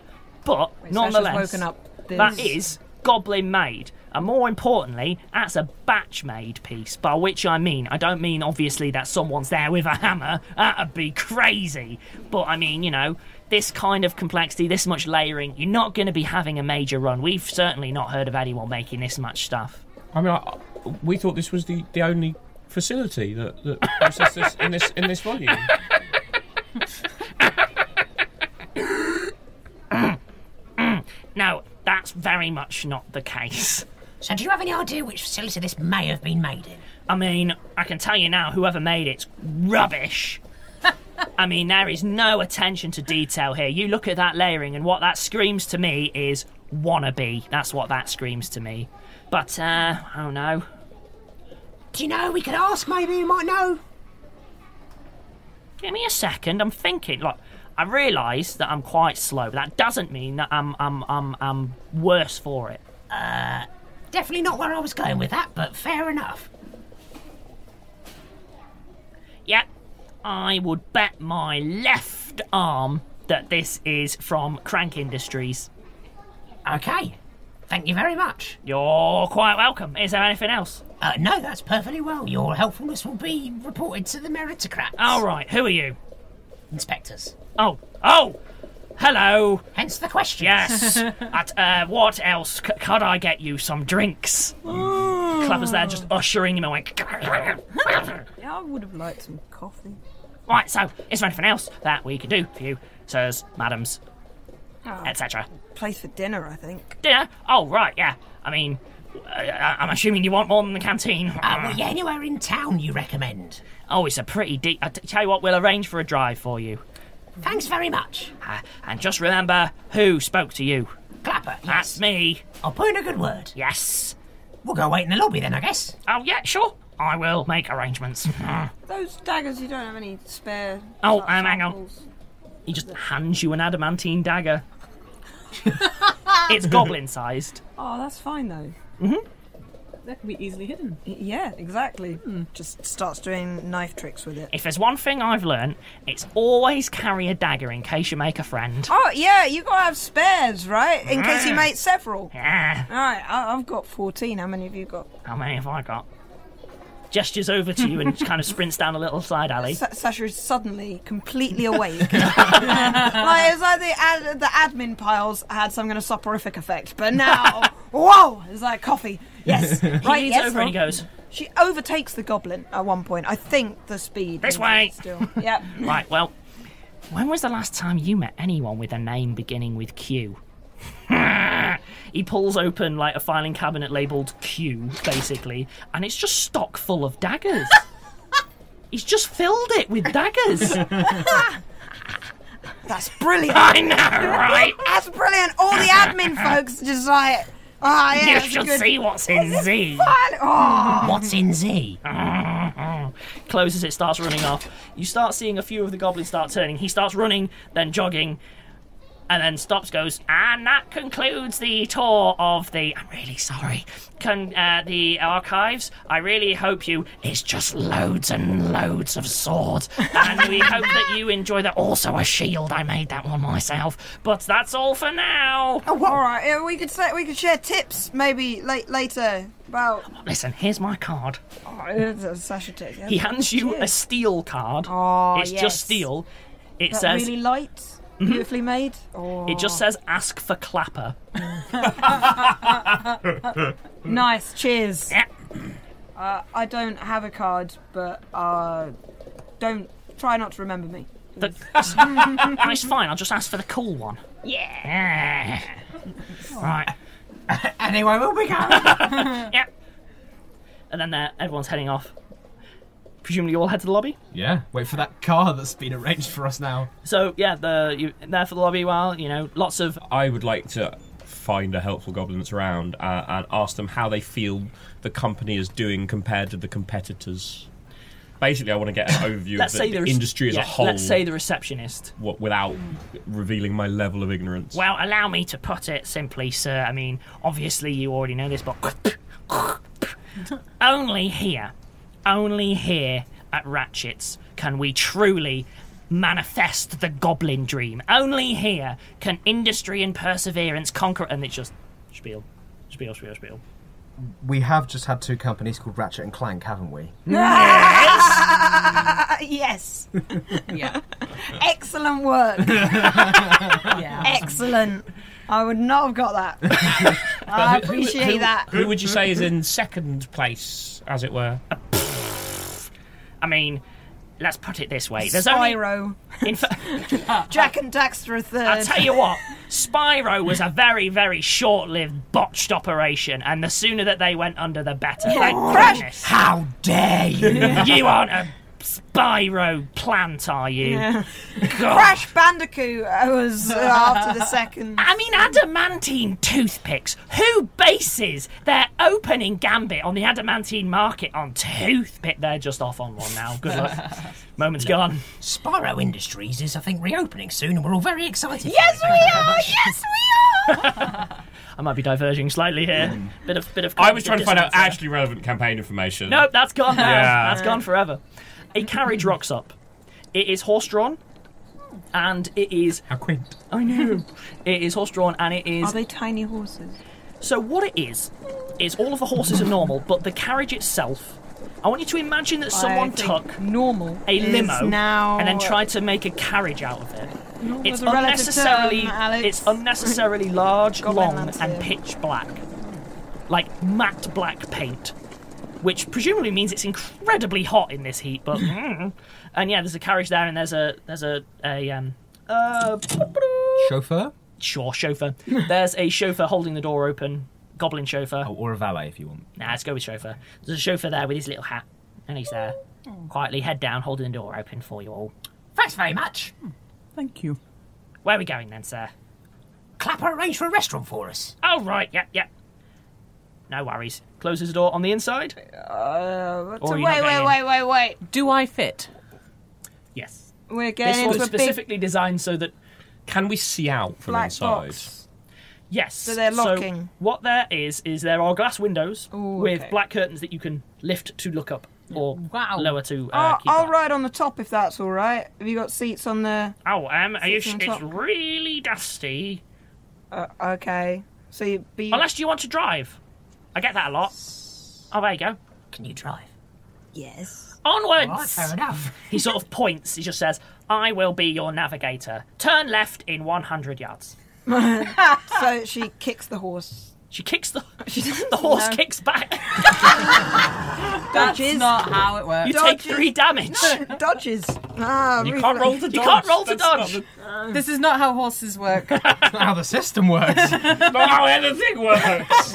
But Sasha's nonetheless, woken up. that is goblin made. And more importantly, that's a batch made piece. By which I don't mean obviously that someone's there with a hammer. That'd be crazy. But I mean, you know, this kind of complexity, this much layering, you're not going to be having a major run. We've certainly not heard of anyone making this much stuff. I mean, we thought this was the only facility that processed this in this volume. No, that's very much not the case. So do you have any idea which facility this may have been made in? I mean, I can tell you now, whoever made it's rubbish. I mean, there is no attention to detail here. You look at that layering and what that screams to me is wannabe. That's what that screams to me. But, I don't know. Do you know, we could ask, maybe you might know. Give me a second, I'm thinking. Look, I realise that I'm quite slow, but that doesn't mean that I'm worse for it. Definitely not where I was going with that, but fair enough. Yeah, I would bet my left arm that this is from Crank Industries. Okay, thank you very much. You're quite welcome. Is there anything else? No, that's perfectly well. Your helpfulness will be reported to the meritocrats. All right, who are you? Inspectors. Oh, hello. Hence the question. Yes. What else? Could I get you some drinks? Clapper's there just ushering him away. Yeah, I would have liked some coffee. Right, so, is there anything else that we can do for you, sirs, madams, etc.? Place for dinner, I think. Dinner? Oh, right, yeah. I mean, I'm assuming you want more than the canteen. Well, yeah, anywhere in town you recommend? Oh, it's a pretty deep... tell you what, we'll arrange for a drive for you. Thanks very much. And just remember who spoke to you. Clapper, yes. That's me. I'll put in a good word. Yes. We'll go wait in the lobby then, I guess. Oh, yeah, sure. I will make arrangements. Those daggers, you don't have any spare... Oh, hang on. He just hands you an adamantine dagger. It's goblin-sized. Oh, that's fine, though. Mm-hmm. That can be easily hidden. Yeah, exactly. Just starts doing knife tricks with it. If there's one thing I've learned, it's always carry a dagger in case you make a friend. Oh, yeah, you gotta have spares, right? In case you make several. Yeah. Alright, I've got 14. How many have you got? How many have I got? Gestures over to you and kind of sprints down a little side alley. Sasha is suddenly completely awake. It's like the admin piles had some kind of soporific effect, but now, whoa! It's like coffee. Yes. He leans over and he goes... She overtakes the goblin at one point. I think the speed. This way. Still. Yep. Right. Well, when was the last time you met anyone with a name beginning with Q? He pulls open like a filing cabinet labelled Q, basically, and it's just stock full of daggers. He's just filled it with daggers. That's brilliant. I know, right? That's brilliant. All the admin folks just like, yeah. You should see what's in Z. What's in Z? Closes it, starts running off. You start seeing a few of the goblins start turning. He starts running, then jogging, and then stops, goes, and that concludes the tour of the... I'm really sorry. The archives. I really hope you... It's just loads and loads of swords. And we hope that you enjoy that. Also a shield. I made that one myself. But that's all for now. Oh, all right. Yeah, we could share tips maybe later about... Listen, here's my card. Oh, Sasha takes. Yeah. He hands you a steel card. Oh, it's just steel. It that says... really light. Beautifully made. Oh. It just says "Ask for Clapper." Nice. Cheers. Yeah. I don't have a card, but don't try not to remember me. It's fine. I'll just ask for the cool one. Yeah. Right. Anyway, we'll be going. Yep. And then everyone's heading off. Presumably you all head to the lobby? Yeah, wait for that car that's been arranged for us now. So, yeah, you're there for the lobby while, lots of... I would like to find a helpful goblin that's around and ask them how they feel the company is doing compared to the competitors. Basically, I want to get an overview of the industry as a whole. Let's say the receptionist. Without revealing my level of ignorance. Well, allow me to put it simply, sir. I mean, obviously you already know this, but... Only here at Ratchet's can we truly manifest the goblin dream. Only here can industry and perseverance conquer... And it's just spiel. We have just had two companies called Ratchet and Clank, haven't we? Yes. Yeah. Excellent work. Yeah. Excellent. I would not have got that. I appreciate that. Who would you say is in second place, as it were? I mean, let's put it this way. Spyro. Jack and Daxter a third. I'll tell you what, Spyro was a very, very short-lived, botched operation, and the sooner that they went under, the better. Thank goodness. How dare you! You aren't a Spyro plant, are you? Yeah. God. Crash Bandicoot was after the second. I mean, adamantine toothpicks. Who bases their opening gambit on the adamantine market on toothpick? They're just off on one now. Good luck. Moment's gone. Spyro Industries is, I think, reopening soon, and we're all very excited. Yes, we are! Yes, we are! I might be diverging slightly here. Bit of. I was trying to find out actually relevant campaign information. Nope, that's gone now. Yeah. That's gone forever. A carriage rocks up. It is horse-drawn, and it is... How quaint. I know. It is horse-drawn, and it is... Are they tiny horses? So what it is all of the horses are normal, but the carriage itself... I want you to imagine that someone took normal a limo now... and then tried to make a carriage out of it. It's a relative unnecessarily, term, Alex. it's unnecessarily large, Goblin long, lands and here. pitch black, like matte black paint, which presumably means it's incredibly hot in this heat. But and yeah, there's a carriage there, and there's a Chauffeur? Sure, chauffeur. There's a chauffeur holding the door open, goblin chauffeur. Oh, or a valet if you want. Nah, let's go with chauffeur. There's a chauffeur there with his little hat, and he's there, quietly head down, holding the door open for you all. Thanks very much. Thank you. Where are we going then, sir? Clapper arranged for a restaurant for us. Oh, right, yep. No worries. Closes the door on the inside. Wait. Do I fit? Yes. We're This getting was into a big specifically designed so that... Can we see out from black inside? box. Yes. So they're locking. What there is there are glass windows Ooh, with okay. black curtains that you can lift to look up or Wow. lower to keep I'll up. ride on the top if that's all right. Have you got seats on the... Oh, it's Sitting on top. really dusty. Okay. So you be... Unless do you want to drive. I get that a lot. Oh, there you go. Can you drive? Yes. Onwards! All right, fair enough. He sort of points. He just says, I will be your navigator. Turn left in 100 yards. So she kicks the horse. She kicks the horse No. kicks back. That's Dodges. not how it works. You take 3 damage. Dodges. You can't roll to dodge. You can't roll to That's dodge. This is not how horses work. That's not how the system works. Not how anything works.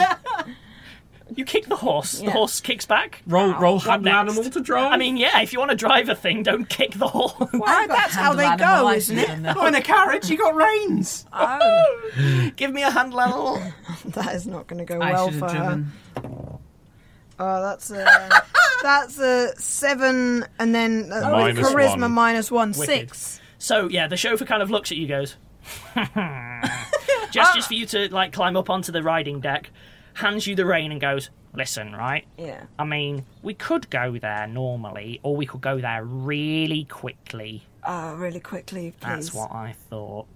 You kick the horse. The Yeah. horse kicks back. roll What hand next? animal to drive. I mean, yeah, if you want to drive a thing, don't kick the horse. Well, that's how they go, isn't it? Oh, in a carriage, you got reins. Oh, Give me a handle animal. that is not going to go I well should for have her. driven. Oh, that's a 7, and then Minus charisma one. -1, Wicked. 6. So, yeah, the chauffeur kind of looks at you, goes, gestures for you to, like, climb up onto the riding deck, hands you the rein and goes, listen, right? Yeah. I mean, we could go there normally, or we could go there really quickly. Oh, really quickly, please. That's what I thought.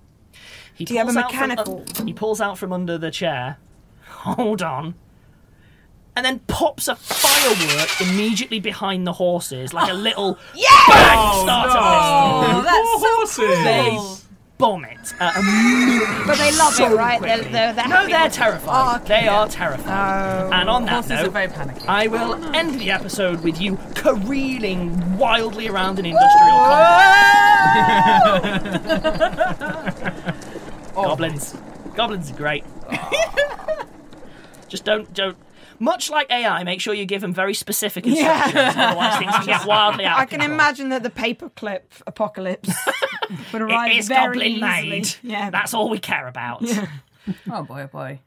He Do you have a pulls out from mechanical? he pulls out from under the chair. Hold on. And then pops a firework immediately behind the horses, like a little bang starter Oh, that's so horses. cool. bomb it. But they love it, right? quickly. They're No, happy they're with it. terrified. Oh, okay. They are terrified. And on that Horses are note, very panicky. I will end the episode with you careering wildly around an industrial complex. Goblins. Goblins are great. Just don't. Much like AI, make sure you give them very specific instructions, otherwise things can get wildly out of I can control. imagine that the paperclip apocalypse would arrive It is very goblin easily. made. Yeah. That's all we care about. Oh boy, oh boy.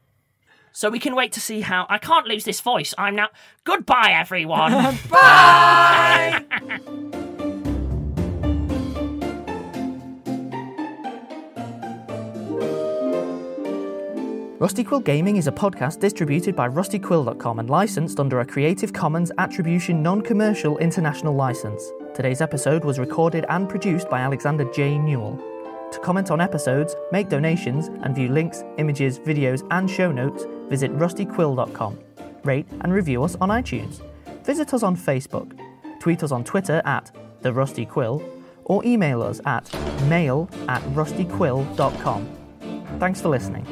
So we can wait to see how... I can't lose this voice. I'm now... Goodbye, everyone. Bye! Rusty Quill Gaming is a podcast distributed by rustyquill.com and licensed under a Creative Commons Attribution Non-Commercial International License. Today's episode was recorded and produced by Alexander J. Newall. To comment on episodes, make donations, and view links, images, videos, and show notes, visit rustyquill.com. Rate and review us on iTunes. Visit us on Facebook. Tweet us on Twitter at @TheRustyQuill or email us at mail@rustyquill.com. Thanks for listening.